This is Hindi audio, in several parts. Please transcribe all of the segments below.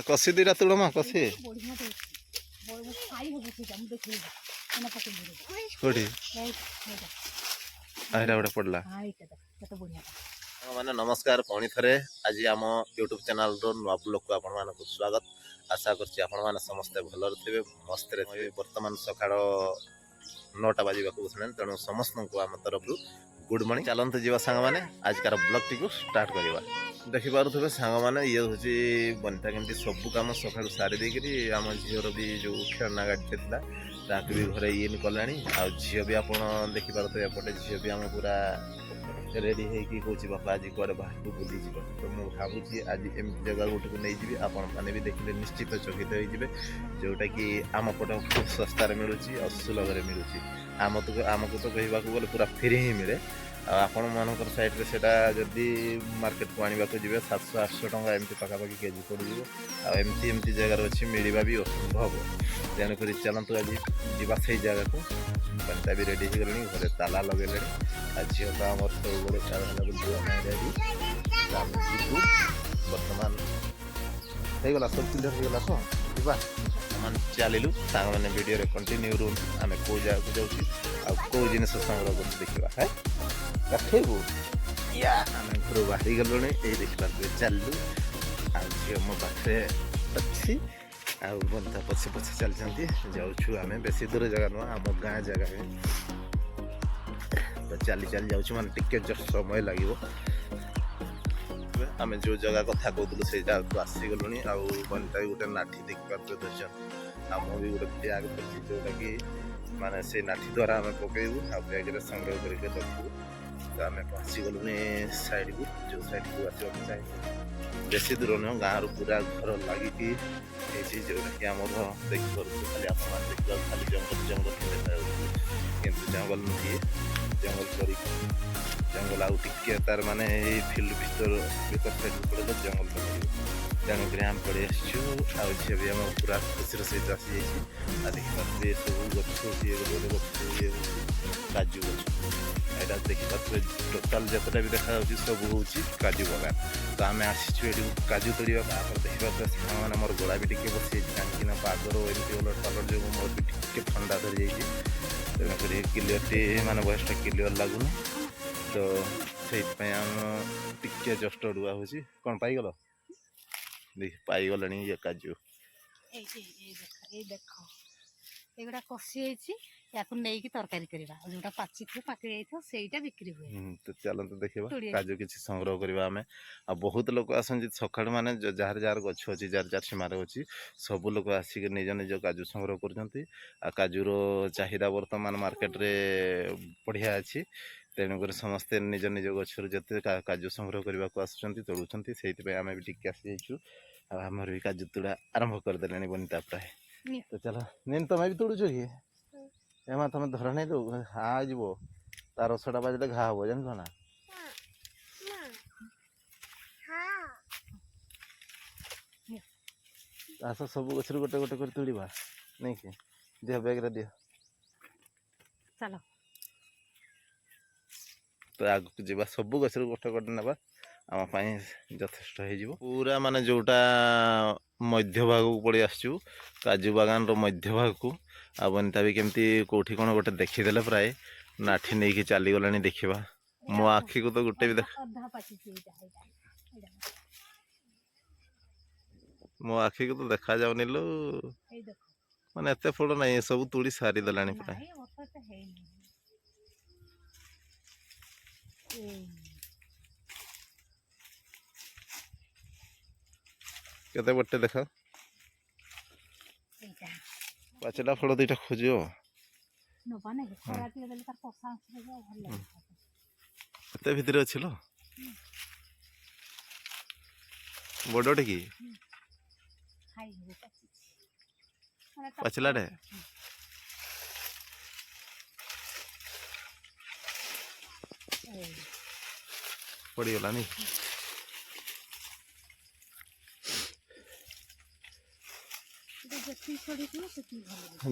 कसी दीटा तुड़मा कसी कोठी आइरा गोटे पड़ला मैंने नमस्कार पुणी थे आज आम यूट्यूब चैनल नुआ ब्लॉग को आपण मानक स्वागत आशा करछि आपण माने समस्ते भलर थे मस्त थे वर्तमान सकाळ 9टा बाजिबा को बसने तेणु समस्त को आम तरफ गुड मॉर्निंग चलते जीवा सांग मैंने आजकार ब्लॉग टी को स्टार्ट करवा देखिपे सांग मैंने ये हूँ बनिता केमती सब कम सका सारी देकरी आम झीर भी जो खेलना गाड़ी था भी घरे ये कला आ झी भी आप देखिपे एपटे झी भी आम पूरा रेडी होगी कौच बापा आज कड़े बाहर को बुली जी तो मुझे भावुँ आज एमती जगह गोटे को नहीं जी आपण मैंने भी देखिले निश्चित चकित हो जोटा कि आम पट खूब सस्तार मिलूँ और सुलभ मिलूँ आमको तो कहवाक गले पूरा फ्री ही मिले आपण मानकर साइड से जदि मार्केट को आने को जी 700-800 टका एमती पखापाखि केजी पड़ एमती जगार अच्छी मिलवा भी असंभव तेणुक चलतु आज जीवा से जगह को बनिता भी रेडी हो गले घरे ताला लगे झील तो आम सब रेडी बर्तमान होगा सब क्लियर होगा तो जीवा चलू सांग मैंने वीडियो कंटिन्यू रूम आम कौ जगह को जाऊँ कौ जिन संग्रह कर देखा है रखेबू आम घर बाहरी गलु ये देखा चलू झी मो पाखे अच्छी बंता पछे पछे चलती जाऊँ आम बेसी दूर जगह नुह आम गाँ जगह तो चली चली जाऊँ मैंने टिके जस्ट समय लगे आम जो जगह कथा कहूँ से जगह को आसीगलुनी बनिता भी गोटे नाठी देखिए दर्शन आम भी गोटे ब्याग धरती जोटा कि माने से नाठी द्वारा आम पकेबू आ ब्याग संग्रह करके रखू तो आम पहुँची गलुनी साइड को जो साइड को आसवाक चाहिए बेसी दूर नुह गाँव पूरा घर लगी जोटा कि आम देखिपे खाली आप देखा खाली जंगल जंगल देखा कि जंगल नुहे जंगल कर जंगल आउ टिके तार माने फिल्ड भीतर साइड पड़े जंगल तेणुक आम पड़े आसी भी आम पूरा खुशी सहित आसी जाइए देखिए सब गच काजू गच यहाँ देखिए टोटाल जितना भी देखा सब हूँ काजू बगान तो आम आसी काजू तोड़ा देखिए सामान मोर गोड़ा भी टे बसी कहीं पागर एमती उलट पालट जो मोर भी टे ठंडा धरी जाइए तेणुक क्लीयरटी माने वॉइसटा क्लीयर लगुनि तो से आम टिके जस्ट रुआ हो कौन पाइगल देख पाइगल ये काजू एगुड़ा कषि या तरकारी करवा जोटा पाची पाकि जाइए बिक्री हुए तो चलते देखा काजू किसी संग्रह करवा आम आ बहुत लोग आसती सका माने जार जार गछ अच्छी जार जार सीमार अच्छी सब लोग आसिक निज निज काजू संग्रह कर काजूर चाहिदा बर्तमान मार्केट रे बढ़िया अच्छी तेणुक समस्ते निज निज गचर जिते काजू संग्रह करने को आसुँच तोड़ुंट से आम भी टिके आसी जाइए आमर भी काजू तुड़ा आरंभ करदे बनिता प्राय तो चलो नहीं तुम भी तोड़ुच कि एमा तुम धर नहीं दो हाँ जीव तार रसटा बाजले घा हम जान ना आस सब गचर गोटे गोटे कर तोड़ा नहीं कि दिह बैग दिह चलो तो आगे जावा सब गचर गोटे गोटे ना आम यथेष्ट हो पूरा माने जोटा मध्य भाग को पड़ी आसचु काजू बागान रो मध्य भाग को आ बनिता भी केमती कोठी कौन गोटे देखीदे प्राय नाठी नहीं कि चली गला देखा मो आखि को तो गोटे भी देख मो आखि को तो देखा जाऊनी लो माने एते फल ना सब तुड़ी सारी देला प्राय केते बटे देखा पाचला फल दुईटा खोज भितर अच्छे लो बड़टे कि पाचलाटे पड़गला नहीं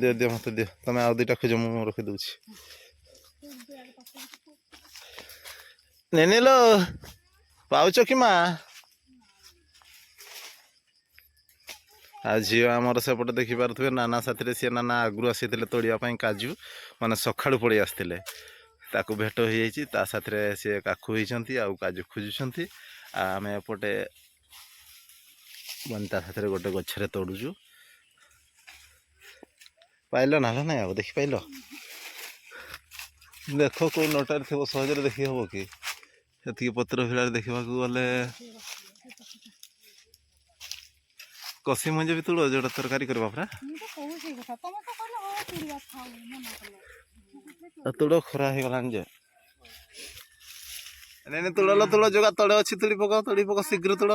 दे दियो मत दियो तुम आउ दुटा खोज मु रखी दूची नहीं लो ପାଉଛ କି ମା? ଆଉ ଝିଅ ଆମର ସେପଟେ ଦେଖିପାରୁଥିବେ ନାନା ସାଥିରେ ସିଏ ନାନା ଆଗରୁ ଆସିଥିଲେ ତୋଳିବା ପାଇଁ କାଜୁ, ମାନେ ସକାଳୁ ପଳେଇ ଆସିଥିଲେ। ତାକୁ ଭେଟ ହେଇଯାଇଛି, ତା ସାଥିରେ ସିଏ କାଖୁ ହେଇଛନ୍ତି ଆଉ କାଜୁ ଖୋଜୁଛନ୍ତି। ଆଉ ଆମେ ଏପଟେ ବନିତା ସାଥିରେ ଗୋଟେ ଗଛରେ ତୋଡ଼ୁଛୁ। ପାଇଲ ନା ନାଇଁ ଆଉ ଦେଖିପାଇଲ? ଦେଖ କୋଉ ନଟାରେ ଥିବ, ସହଜରେ ଦେଖି ହବ କି? ସେତିକି ପତ୍ର ଭିଡ଼ାରେ ଦେଖିବାକୁ ଗଲେ କଷି ମଞ୍ଜି ବି ତୁଳ, ଯୋଉଟା ତରକାରୀ କରିବା ପରା। ତୁଳ ଖରା ହେଇଗଲାଣି ଯେ ନାଇଁ ତୁଳ ତୁଳ ଯୋଗା ତଳେ ଅଛି, ତୁଳି ପକ ଶୀଘ୍ର ତୁଳ।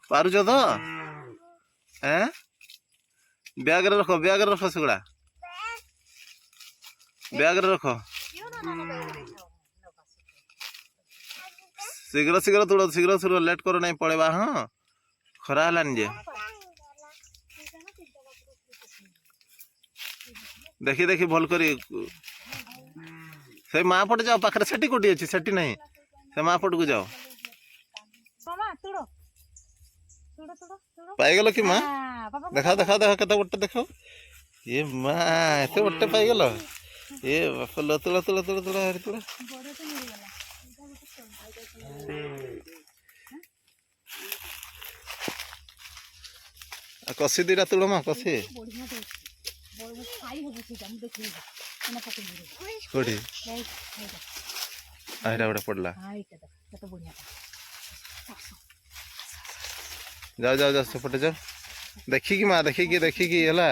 ପାରୁଛ ତ? ବ୍ୟାଗରେ ରଖ, ବ୍ୟାଗରେ ରଖ, ସେଗୁଡା ବ୍ୟାଗରେ ରଖ। ଶୀଘ୍ର ଶୀଘ୍ର ତୁଳ, ଶୀଘ୍ର ଶୀଘ୍ର, ଲେଟ୍ କର ନାହିଁ, ପଳେଇବା। ହଁ ଖରା ହେଲାନି ଯେ। ଦେଖି ଦେଖି ଭଲ କରି ସେ ମା ପଟେ ଯାଅ, ପାଖରେ ସେଠି କୋଉଠି ଅଛି? ସେଠି ନାହିଁ, ସେ ମା ପଟକୁ ଯାଅ। ପାଇଗଲ କି ମା? ଦେଖାଅ ଦେଖାଅ ଦେଖାଅ, କେତେ ବଟେ ଦେଖାଅ। ଏ ମା ଏତେ ବଟେ ପାଇଗଲ? ଏ ବାପ, ତୁଳ ତୁଳ ତୁଳ ତୁଳ ହାରି ତୁଳ। କଷି ଦିଟା ତୁଳ ମା, କଷି କୋଉଠି? ଏଇଟା ଗୋଟେ ପଡିଲା। ଯାଅ ଯାଅ ଯାଅ, ସେପଟେ ଯାଅ, ଦେଖିକି ମା, ଦେଖିକି ଦେଖିକି ହେଲା।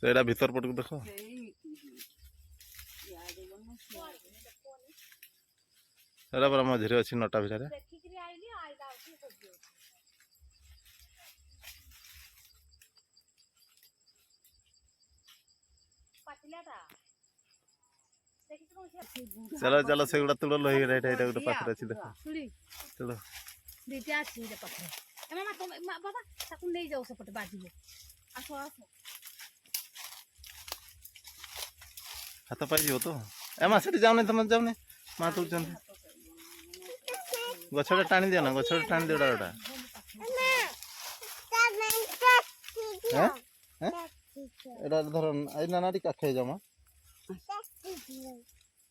ସେଇଟା ଭିତର ପଟକୁ ଦେଖ। ସେଇଟା ପରା ମଝିରେ ଅଛି, ନଟା ଭିତରେ। ଚାଲ ଚାଲ, ସେଗୁଡା ତୁଳ ହେଇଗଲା। ଏଇଟା ଏଇଟା ଗୋଟେ ପାଖରେ ଅଛି, ଦେଖ ତୁଳ। ଦିଟା ଅଛି ପାଖରେ। ବାବା ତାକୁ ନେଇଯାଉ, ସେପଟେ ବାଜିବ। ଆସ ଆସ, ହାତ ପାଇଯିବ ତ। ଏ ମା ସେଠି ଯାଉନି, ତମେ ଯାଉନି, ମା ତୁଳୁଛନ୍ତି। ଗଛଟା ଟାଣି ଦିଅ ନା, ଗଛଟା ଟାଣି ଦିଅ। ଏଟା ଏଇଟା ଧର, ଏଇ ନାନା ଟିକେ କାଖ ହେଇଯାଉ ମା।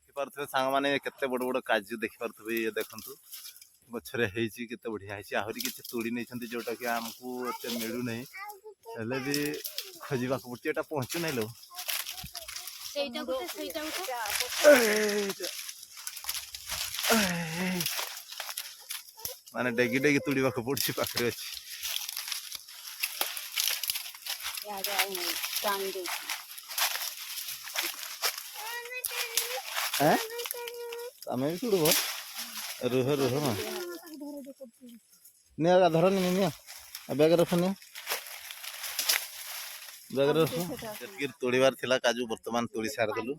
ଦେଖିପାରୁଥିବେ ସାଙ୍ଗମାନେ, କେତେ ବଡ ବଡ କାଜୁ ଦେଖିପାରୁଥିବେ। ଇଏ ଦେଖନ୍ତୁ ଗଛରେ ହେଇଛି, କେତେ ବଢିଆ ହେଇଛି। ଆହୁରି କିଛି ତୋଳି ନେଇଛନ୍ତି, ଯୋଉଟା କି ଆମକୁ ଏତେ ମିଳୁନାହିଁ, ହେଲେ ବି ଖୋଜିବାକୁ ପଡୁଛି। ଏଟା ପହଞ୍ଚୁ ନାହିଁ ଲୋ। ମାନେ ଡେଗି ଡେଗି ତୁଳିବାକୁ ପଡୁଛି, ପାଖରେ ଅଛି। ଆମେ ବି ତୁଳିବ, ରୁହ ରୁହ ମା। ନିଅ ଧରନି, ନିଅ ବ୍ୟାଗ ରଖ, ନିଅ ବ୍ୟାଗରେ ରଖ। ଯେତିକି ତୋଳିବାର ଥିଲା କାଜୁ ବର୍ତ୍ତମାନ ତୋଳି ସାରିଦେଲୁ।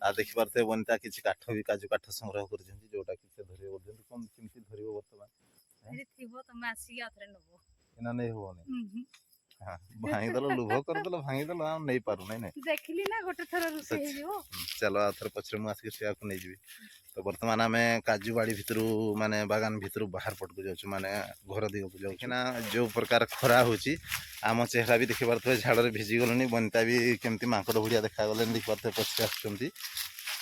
ଆଉ ଦେଖିପାରୁଥିବେ ବନିତା କିଛି କାଠ ବି, କାଜୁ କାଠ ସଂଗ୍ରହ କରିଛନ୍ତି, ଯୋଉଟା କି ସେ ଧରିବ ବୋଲୁଛନ୍ତି। କଣ କେମିତି ଧରିବ ବର୍ତ୍ତମାନ? ତମେ ଆସିକି ଆଉଥରେ ନବ, ଏନା ନେଇ ହବନି। ଭାଙ୍ଗିଦେଲ, ଲୁଭ କରିଦେଲ, ଭାଙ୍ଗିଦେଲ, ଆଉ ନେଇ ପାରୁନାହିଁ। ନାଇଁ ଦେଖିଲି ନା, ଗୋଟେ ଥର ରୋଷେଇ ହେଇଯିବ। ଚାଲ ଆଉ ଥରେ ପଛରେ ମୁଁ ଆସିକି ସେଆକୁ ନେଇଯିବି। ତ ବର୍ତ୍ତମାନ ଆମେ କାଜୁ ବାଡ଼ି ଭିତରୁ, ମାନେ ବାଗାନ ଭିତରୁ ବାହାର ପଟକୁ ଯାଉଛୁ, ମାନେ ଘର ଦିଗକୁ ଯାଉଛୁ ନା। ଯୋଉ ପ୍ରକାର ଖରା ହଉଛି, ଆମ ଚେହେରା ବି ଦେଖିପାରୁଥିବେ ଝାଳରେ ଭିଜି ଗଲୁଣି। ବନିତା ବି କେମିତି ମାଙ୍କଡ଼ ଭଳିଆ ଦେଖାଗଲେଣି, ଦେଖିପାରୁଥିବେ ପଛରେ ଆସୁଛନ୍ତି।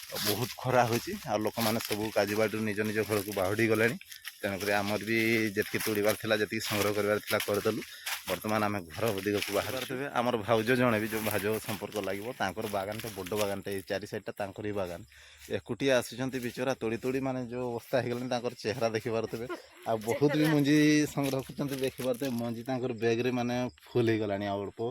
ବହୁତ ଖରା ହେଉଛି, ଆଉ ଲୋକମାନେ ସବୁ କାଜୁ ବାଡ଼ିରୁ ନିଜ ନିଜ ଘରକୁ ବାହୁଡ଼ି ଗଲେଣି। ତେଣୁକରି ଆମର ବି ଯେତିକି ତୋଳିବାର ଥିଲା, ଯେତିକି ସଂଗ୍ରହ କରିବାର ଥିଲା, କରିଦେଲୁ। ବର୍ତ୍ତମାନ ଆମେ ଘର ଦିଗକୁ ବାହାରୁଥିବେ। ଆମର ଭାଉଜ ଜଣେ ବି, ଯେଉଁ ଭାଉଜ ସମ୍ପର୍କ ଲାଗିବ, ତାଙ୍କର ବାଗାନଟା ବଡ଼ ବାଗାନଟା, ଏଇ ଚାରି ସାଇଡ଼ଟା ତାଙ୍କର ହିଁ ବାଗାନ। ଏକୁଟିଆ ଆସିଛନ୍ତି ବିଚରା, ତୋଳି ତୋଳି ମାନେ ଯେଉଁ ଅବସ୍ଥା ହେଇଗଲାଣି, ତାଙ୍କର ଚେହେରା ଦେଖିପାରୁଥିବେ। ଆଉ ବହୁତ ବି ମଞ୍ଜି ସଂଗ୍ରହ କରୁଛନ୍ତି, ଦେଖିପାରୁଥିବେ। ମଞ୍ଜି ତାଙ୍କର ବ୍ୟାଗ୍ରେ ମାନେ ଫୁଲ୍ ହେଇଗଲାଣି, ଆଉ ଅଳ୍ପ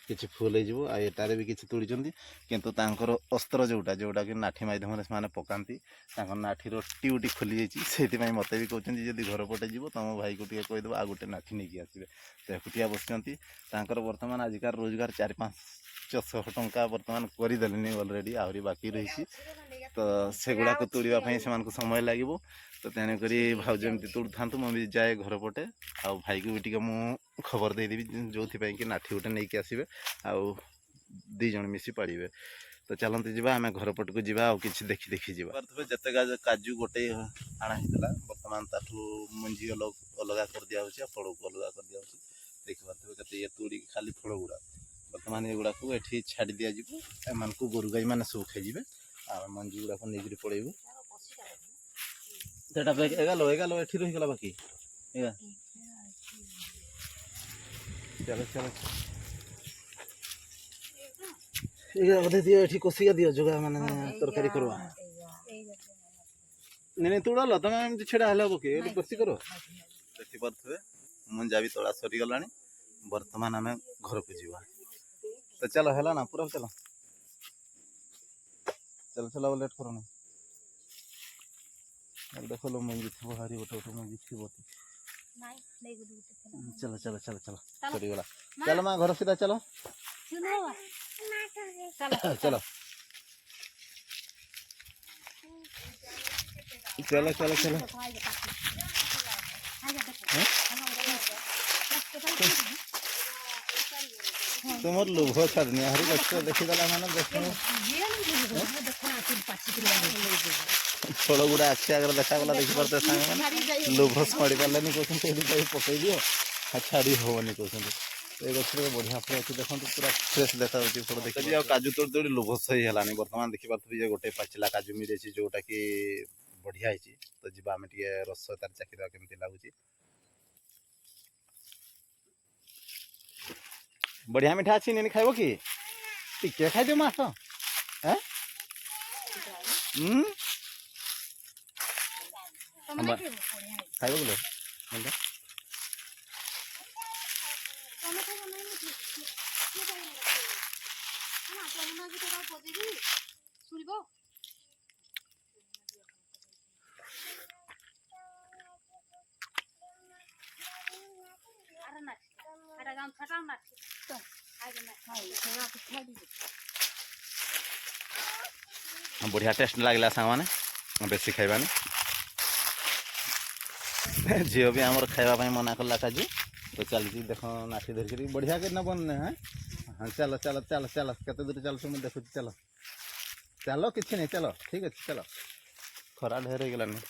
କିଛି ଫୁଲ୍ ହେଇଯିବ। ଆଉ ଏଟାରେ ବି କିଛି ତୋଳିଛନ୍ତି, କିନ୍ତୁ ତାଙ୍କର ଅସ୍ତ୍ର ଯୋଉଟାକି ନାଠି ମାଧ୍ୟମରେ ସେମାନେ ପକାନ୍ତି, ତାଙ୍କ ନାଠିର ଟିଉଟି ଖୋଲି ଯାଇଛି। ସେଇଥିପାଇଁ ମୋତେ ବି କହୁଛନ୍ତି, ଯଦି ଘର ପଟେ ଯିବ ତମ ଭାଇକୁ ଟିକେ କହିଦେବ, ଆଉ ଗୋଟେ ନାଠି ନେଇକି ଆସିବେ। ତ ଏକୁଟିଆ ବସିଛନ୍ତି। ତାଙ୍କର ବର୍ତ୍ତମାନ ଆଜିକାର ରୋଜଗାର 400-500 ଟଙ୍କା ବର୍ତ୍ତମାନ କରିଦେଲେଣି ଅଲରେଡ଼ି, ଆହୁରି ବାକି ରହିଛି। ତ ସେଗୁଡ଼ାକୁ ତୋଳିବା ପାଇଁ ସେମାନଙ୍କୁ ସମୟ ଲାଗିବ। ତ तो तेणुक भाउज एमती तोड़ू था मुझे जाए घर पटे आउ भाई को भी टी खबर देदेवी जो कि नाठी गोटे नहीं आसवे आउ दी जन मिसी पाड़े तो चलते जी आम घर पट को जी कि देखी देखी जी जिते काजू गोटे आना होता बर्तमान ताठू मंजी अलग कर दिया फल को अलग कर दिया देखिए कते ये तोड़ी खाली फल गुड़ा बर्तमान ये गुड़ा को ये छाड़ दि जाए को गोरु गाई मैंने सब खाइबे आम मंजी गुड़ा को नहीं पड़ेबू एगालो एगालो ये रहीगला बाकी चलो चलो बोधे दियो ये कषिका दियो जोगा मैंने तरकारी करवा नहीं तोड़ा लो तुम एमती छेड़ा हल पके कषि कर देखिपे मंजा भी तोड़ा सरीगला बर्तमान आम घर को जीवा तो चलो है ना पूरा चलो चलो चलो लेट करो देख लो मंजी थी भारी गोटे गोटे मंजी थी चलो चलो चलो चलो सरीगला चलो माँ घर सीधा चलो चलो चलो चलो चलो तुम लोभ छाड़नी हरी गच देखीदेला मैंने देख फल गुड़ा आखि आगे देखागला देखिपारे सांग लोभ छाड़ी पारे कहते पकई दियो छाड़ी हेनी कहते ये गचर बढ़िया फल अच्छी देखो पूरा फ्रेश देखा फल देखिए काजू तोड़ तोड़ी लोभ सही है बर्तमान देखिपे गोटे पाचिला काजू मिले जोटा कि बढ़िया है तो जी आम टे रस तार चाखी केमती लगुच बढ़िया मिठा अच्छी नहीं खाइब कि टिके खाई दियो मास खाइब बोले बढ़िया टेस्ट लगला सांग मैंने बेसी खाइबानी झील भी आमर खाइबा मना कला काजू तो चलती देख नाठी धरिक बढ़िया के बनने हाँ हाँ चलो चलो चलो चलो केते दूर चल तुम देखु चलो चलो किसी नहीं चलो ठीक अच्छे चलो खरा ढेर हो गलानी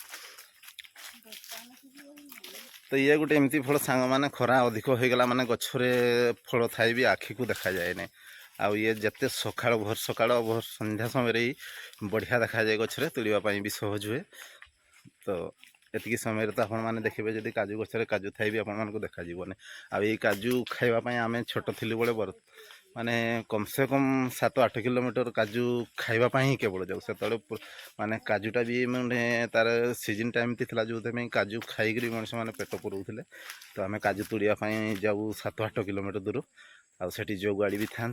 तो ये गोटे एमती फल सांग मैंने खरा अधिक हो गला माने गछरे फल थाई भी आखि को देखा जाए नहीं आउ ये जिते सकाळ भोर सकाळ भोर संध्या समय बढ़िया देखा जाए गछरे तोड़ापी भी सहज हुए तो एतिकी समय तो आपण मैंने देखिए जब काजू गछरे काजू थाई भी आपण मानक देखा जीवनी आई काजू खाइबापी आम छोट थी बड़े माने कम से कम 7-8 किलोमीटर काजू खाइबापी ही केवल जाऊ से माने काजूटा भी मैंने तार सीजन टाइम थी जो काजू खाई मनुष्य मैंने पेट पुराउले तो आम काजू तोड़ापी जाऊ 7-8 किलोमीटर दूर आठी जो गाड़ी भी था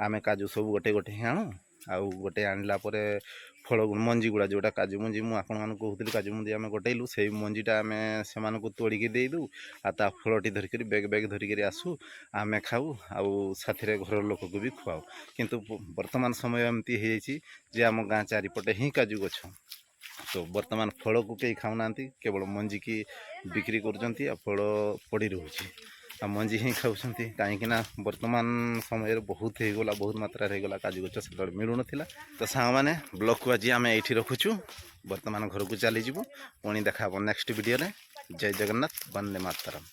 आम काजू सब गोटे गोटे ही आणु आउ गोटे आणला फल मंजी गुड़ा जोटा काजू मंजी मुझे कहूँ काजू मंजी आम गोटेलु से मंजीटा आम से तोड़िकी देदू आ फलटी धरिक बेग बेग धरिक आसू आम खाऊ आउ साथी घर लोक को भी खुआऊ किंतु वर्तमान समय एमती है आम गाँ चारिपटे ही काजू गछ तो वर्तमान फल को कहीं खाऊना केवल मंजी की बिक्री कर फल पड़ी रोचे आ मंजी ही खाऊँ कहीं वर्तमान समय बहुत होगला बहुत मात्रा होगला काजू गछ से मिलू ना तो सांग मैंने ब्लॉग को आज आम ये रखुचु वर्तमान घर को चलीजु पुणी देखा नेक्स्ट वीडियो जय जगन्नाथ वंदे मातरम।